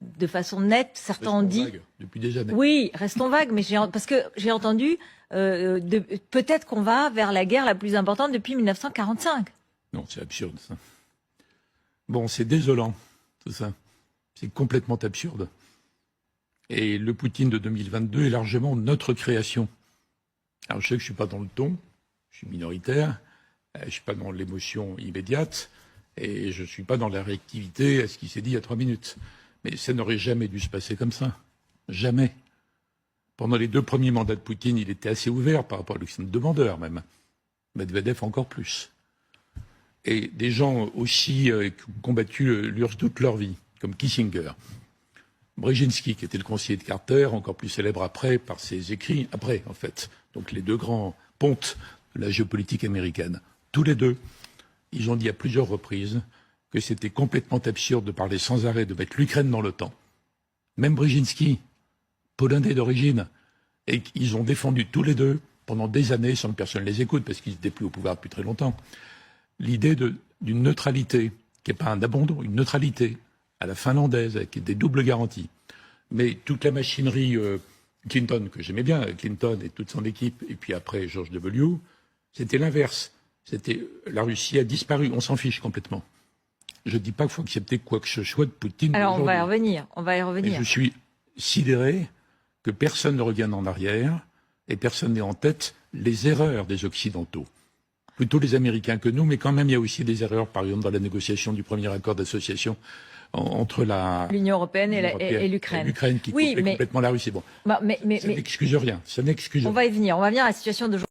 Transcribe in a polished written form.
de façon nette. Certains ont dit... Vague, depuis des années. Oui, restons vagues, mais parce que j'ai entendu peut-être qu'on va vers la guerre la plus importante depuis 1945. Non, c'est absurde, ça. Bon, c'est désolant, tout ça. C'est complètement absurde. Et le Poutine de 2022 est largement notre création. Alors, je sais que je ne suis pas dans le ton, je suis minoritaire, je ne suis pas dans l'émotion immédiate, et je ne suis pas dans la réactivité à ce qui s'est dit il y a 3 minutes. Mais ça n'aurait jamais dû se passer comme ça. Jamais. Pendant les 2 premiers mandats de Poutine, il était assez ouvert par rapport à l'Occident, demandeur même. Medvedev encore plus. Et des gens aussi qui ont combattu l'URSS toute leur vie, comme Kissinger. Brzezinski, qui était le conseiller de Carter, encore plus célèbre après par ses écrits, après en fait. Donc les 2 grands pontes de la géopolitique américaine. Tous les 2, ils ont dit à plusieurs reprises que c'était complètement absurde de parler sans arrêt de mettre l'Ukraine dans l'OTAN. Même Brzezinski, polonais d'origine, et ils ont défendu tous les 2 pendant des années sans que personne les écoute, parce qu'ils n'étaient plus au pouvoir depuis très longtemps, l'idée d'une neutralité, qui n'est pas un abandon, une neutralité à la finlandaise, avec des doubles garanties. Mais toute la machinerie Clinton, que j'aimais bien, Clinton et toute son équipe, et puis après George W., c'était l'inverse. C'était la Russie a disparu, on s'en fiche complètement. Je ne dis pas qu'il faut accepter quoi que ce soit de Poutine. Alors on va y revenir, Et je suis sidéré que personne ne revienne en arrière et personne n'ait en tête les erreurs des Occidentaux. Plutôt les Américains que nous, mais quand même il y a aussi des erreurs, par exemple dans la négociation du premier accord d'association entre l'Union européenne et l'Ukraine. L'Ukraine qui complètement la Russie. Bon, ça n'excuse rien. Ça n'excuse rien. On va y venir. On va venir à la situation d'aujourd'hui.